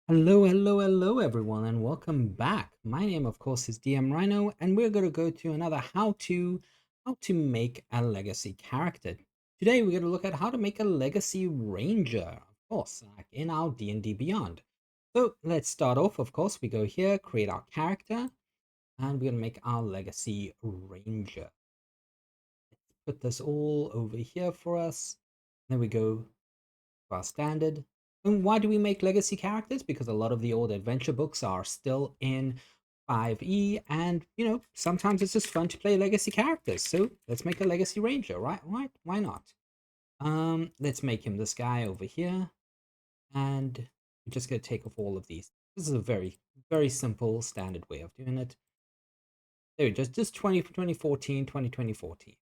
Hello, everyone, and welcome back. My name, of course, is DM Rhino, and we're going to go to another how to make a legacy character. Today, we're going to look at how to make a legacy ranger, of course, like in our D&D Beyond. So let's start off. Of course, we go here, create our character, and we're going to make our legacy ranger. Let's put this all over here for us. Then we go our standard. And why do we make legacy characters? Because a lot of the old adventure books are still in 5e, and sometimes it's just fun to play legacy characters. So let's make a legacy ranger, right? Why not? Let's make him this guy over here, and we're just gonna take off all of these. This is a very simple standard way of doing it. There, just 2014, 2014.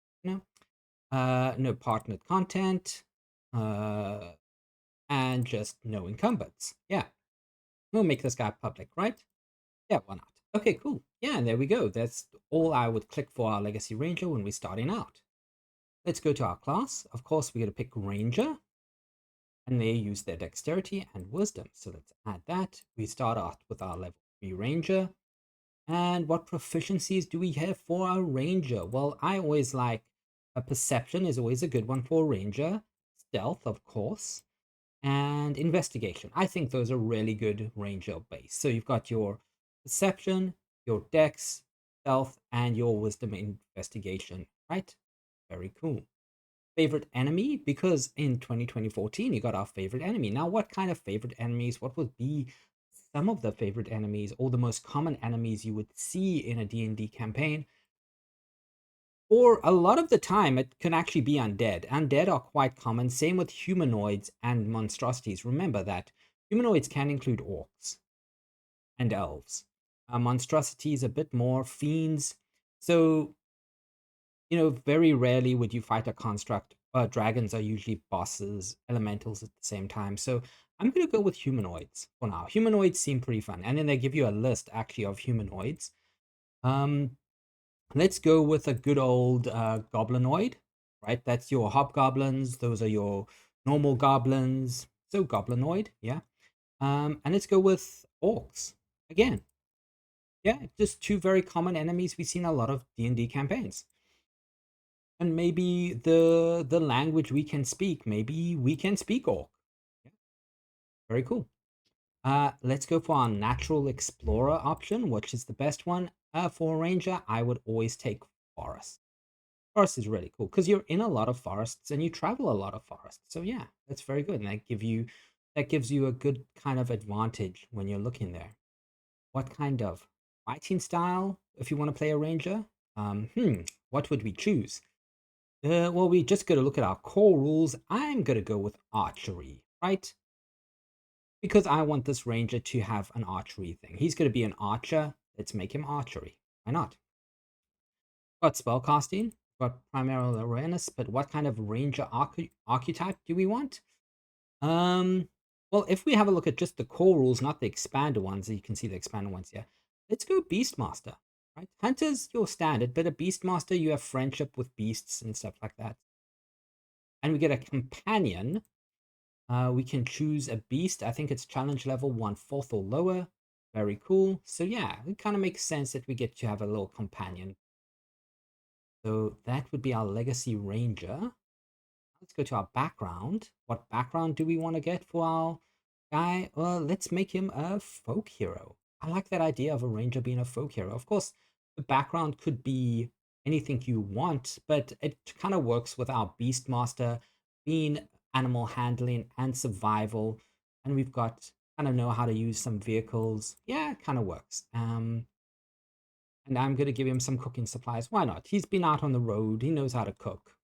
No partnered content. And just no incumbents. Yeah, we'll make this guy public, right? Yeah, why not? Okay, cool. Yeah, and there we go. That's all I would click for our Legacy Ranger when we're starting out. Let's go to our class. Of course, we're going to pick Ranger, and they use their Dexterity and Wisdom. So let's add that. We start out with our level 3 Ranger. And what proficiencies do we have for our Ranger? Well, I always like a Perception is always a good one for a Ranger. Stealth, of course, and investigation. I think those are really good ranger base. So you've got your perception, your dex, stealth, and your wisdom investigation, right? Very cool. Favorite enemy? Because in 2014, you got our favorite enemy. Now, what kind of favorite enemies? What would be some of the favorite enemies or the most common enemies you would see in a D&D campaign? Or a lot of the time, it can actually be undead. Undead are quite common. Same with humanoids and monstrosities. Remember that humanoids can include orcs and elves. Monstrosities a bit more fiends. So, very rarely would you fight a construct. Dragons are usually bosses, elementals at the same time. So I'm going to go with humanoids for now. Humanoids seem pretty fun. And then they give you a list actually of humanoids. Um, Let's go with a good old goblinoid, right? That's your hobgoblins. Those are your normal goblins. So goblinoid, yeah. And let's go with orcs again. Yeah, just two very common enemies we see in a lot of D&D campaigns. And maybe the language we can speak, maybe we can speak orc. Yeah, very cool. Let's go for our natural explorer option, which is the best one. For a ranger, I would always take forest. Forest is really cool because you're in a lot of forests and you travel a lot of forests. So yeah, that's very good. And that gives you a good kind of advantage when you're looking there. What kind of fighting style, if you want to play a ranger? What would we choose? Well, we just got to look at our core rules. I'm gonna go with archery, right? Because I want this ranger to have an archery thing. He's gonna be an archer. Let's make him archery. Why not? Got spellcasting, got primal awareness, but what kind of ranger archetype do we want? Um, well, if we have a look at just the core rules, not the expanded ones, you can see the expanded ones here. Let's go Beastmaster, right? Hunter's your standard, but a Beastmaster, you have friendship with beasts and stuff like that. And we get a companion. We can choose a beast. I think it's challenge level 1/4 or lower. Very cool. So yeah, it kind of makes sense that we get to have a little companion. So that would be our legacy ranger. Let's go to our background. What background do we want to get for our guy? Well, let's make him a folk hero. I like that idea of a ranger being a folk hero. Of course, the background could be anything you want, but it kind of works with our Beastmaster being animal handling and survival. And we've got kind of know how to use some vehicles. Yeah, it kind of works. And I'm going to give him some cooking supplies. Why not? He's been out on the road. He knows how to cook.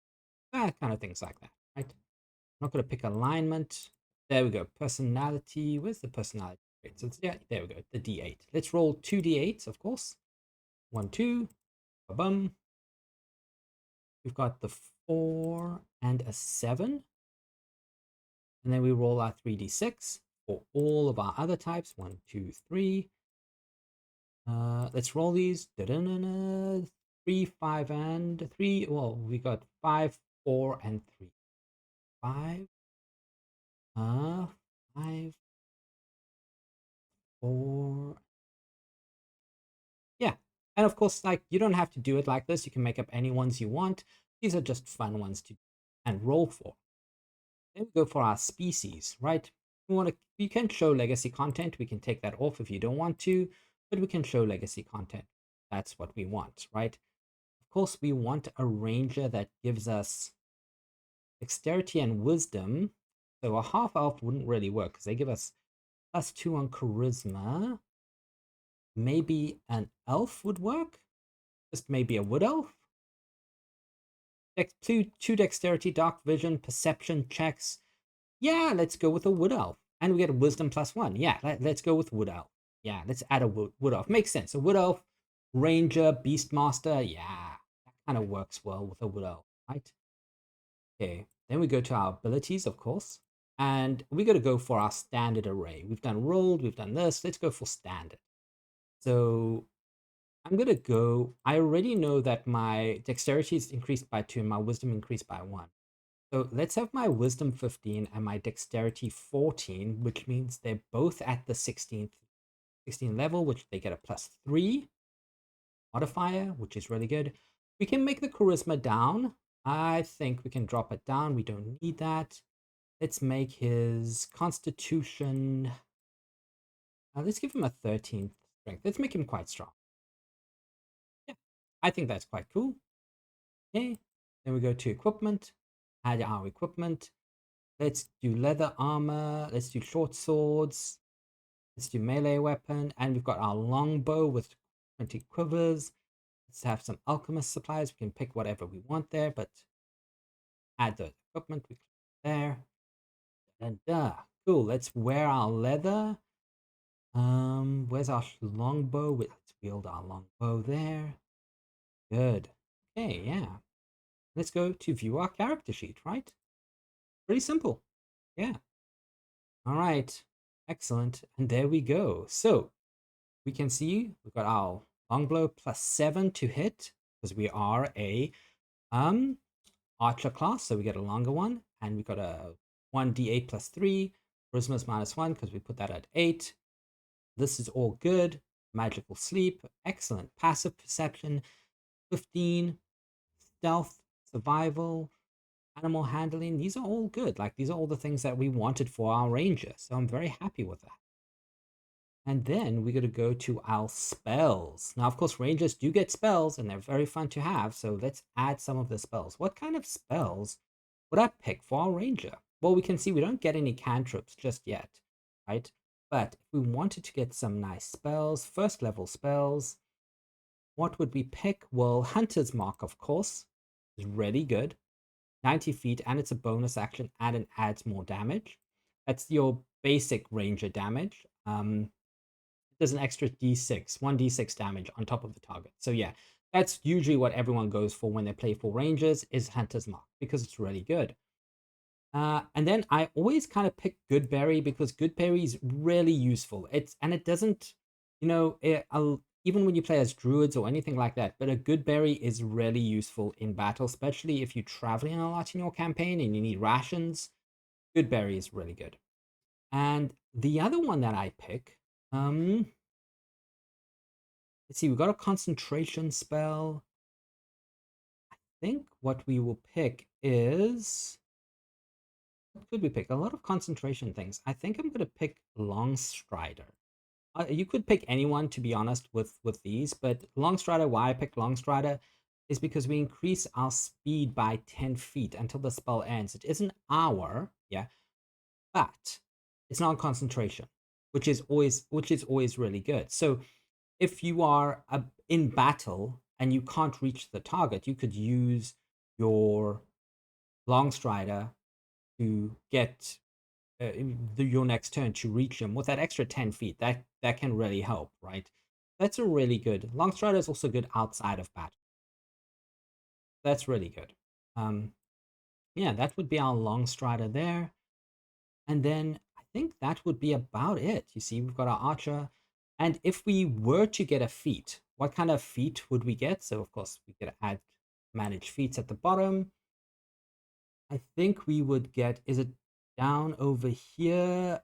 Kind of things like that, right? I'm not going to pick alignment. There we go. Personality. Where's the personality? So it's, yeah, there we go. The D8. Let's roll 2 D8s, of course. 1, 2. Bum. We've got the 4 and a 7. And then we roll our 3D6 for all of our other types. 1, 2, 3. Let's roll these. Da-da-da-da. 3, 5, and 3. Well, we got 5, 4, and 3. 5. 5. Or yeah. And of course, like you don't have to do it like this. You can make up any ones you want. These are just fun ones to and roll for. Then we go for our species, right? We can show legacy content. We can take that off if you don't want to, but we can show legacy content. That's what we want, right? Of course, we want a ranger that gives us dexterity and wisdom. So a half elf wouldn't really work because they give us +2 on charisma. Maybe an elf would work. Just maybe a wood elf. Two dexterity, dark vision, perception checks. Yeah, let's go with a wood elf. And we get a wisdom +1. Yeah, let's go with wood elf. Yeah, let's add a wood elf. Makes sense. A wood elf, ranger, beastmaster. Yeah, that kind of works well with a wood elf, right? Okay, then we go to our abilities, of course. And we got to go for our standard array. We've done rolled, we've done this. Let's go for standard. So I'm going to go. I already know that my dexterity is increased by 2 and my wisdom increased by 1. So let's have my wisdom 15 and my dexterity 14, which means they're both at the 16th level, which they get a +3 modifier, which is really good. We can make the charisma down. I think we can drop it down. We don't need that. Let's make his constitution. Let's give him a 13th strength. Let's make him quite strong. Yeah, I think that's quite cool. Okay, then we go to equipment, add our equipment. Let's do leather armor. Let's do short swords. Let's do melee weapon. And we've got our longbow with 20 quivers. Let's have some alchemist supplies. We can pick whatever we want there, but add the equipment. We click there. And cool. Let's wear our leather. Where's our longbow? Let's wield our longbow there. Good. Okay, yeah. Let's go to view our character sheet, right? Pretty simple. Yeah. All right. Excellent. And there we go. So we can see we've got our longbow +7 to hit because we are a archer class, so we get a longer one, and we got a 1d8 +3, charisma's -1 because we put that at 8. This is all good. Magical sleep, excellent. Passive perception, 15. Stealth, survival, animal handling. These are all good. Like these are all the things that we wanted for our ranger. So I'm very happy with that. And then we're going to go to our spells. Now, of course, rangers do get spells and they're very fun to have. So let's add some of the spells. What kind of spells would I pick for our ranger? Well, we can see we don't get any cantrips just yet, right? But if we wanted to get some nice spells, first level spells, what would we pick? Well, Hunter's Mark, of course, is really good. 90 feet, and it's a bonus action, and it adds more damage. That's your basic ranger damage. There's an extra d6, 1d6 damage on top of the target. So yeah, that's usually what everyone goes for when they play for rangers is Hunter's Mark because it's really good. And then I always kind of pick Goodberry because Goodberry is really useful. It doesn't, even when you play as druids or anything like that, but a Goodberry is really useful in battle, especially if you're traveling a lot in your campaign and you need rations. Goodberry is really good. And the other one that I pick, let's see, we've got a concentration spell. I think what we will pick is what could we pick? A lot of concentration things. I think I'm going to pick Longstrider. You could pick anyone, to be honest, with these, but Longstrider, why I picked Longstrider is because we increase our speed by 10 feet until the spell ends. It is an hour, yeah, but it's not concentration, which is always really good. So if you are in battle and you can't reach the target, you could use your Longstrider to get your next turn to reach him with that extra 10 feet. That can really help, right? That's a really good. Longstrider is also good outside of battle. That's really good. Yeah, that would be our Longstrider there. And then I think that would be about it. You see, we've got our archer. And if we were to get a feat, what kind of feat would we get? So, of course, we could add manage feats at the bottom. I think we would get, is it down over here?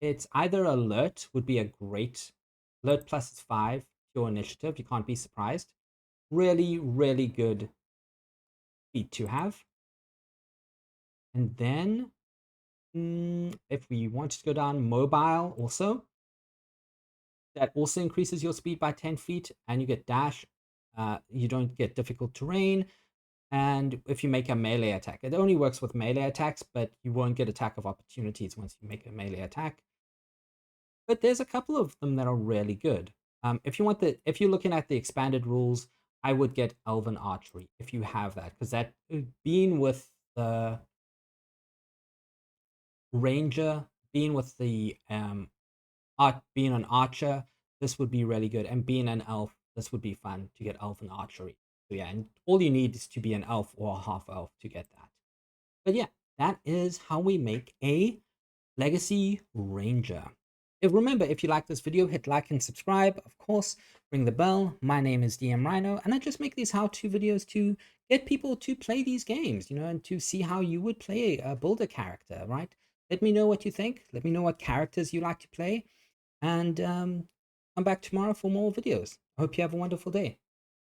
It's either alert would be a great alert plus is 5 to your initiative. You can't be surprised. Really, really good feat to have. And then if we want to go down mobile also, that also increases your speed by 10 feet and you get dash. You don't get difficult terrain. And if you make a melee attack, it only works with melee attacks, but you won't get attack of opportunities once you make a melee attack. But there's a couple of them that are really good. If you're looking at the expanded rules, I would get Elven Archery if you have that, because that being with the Ranger, being with the being an archer, this would be really good. And being an elf, this would be fun to get Elven Archery. So yeah, and all you need is to be an elf or a half elf to get that. But yeah, that is how we make a Legacy Ranger. Remember, if you like this video, hit like and subscribe. Of course, ring the bell. My name is DM Rhino, and I just make these how-to videos to get people to play these games, and to see how you would play a builder character, right? Let me know what you think. Let me know what characters you like to play, and come back tomorrow for more videos. I hope you have a wonderful day.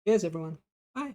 Cheers, everyone. Bye.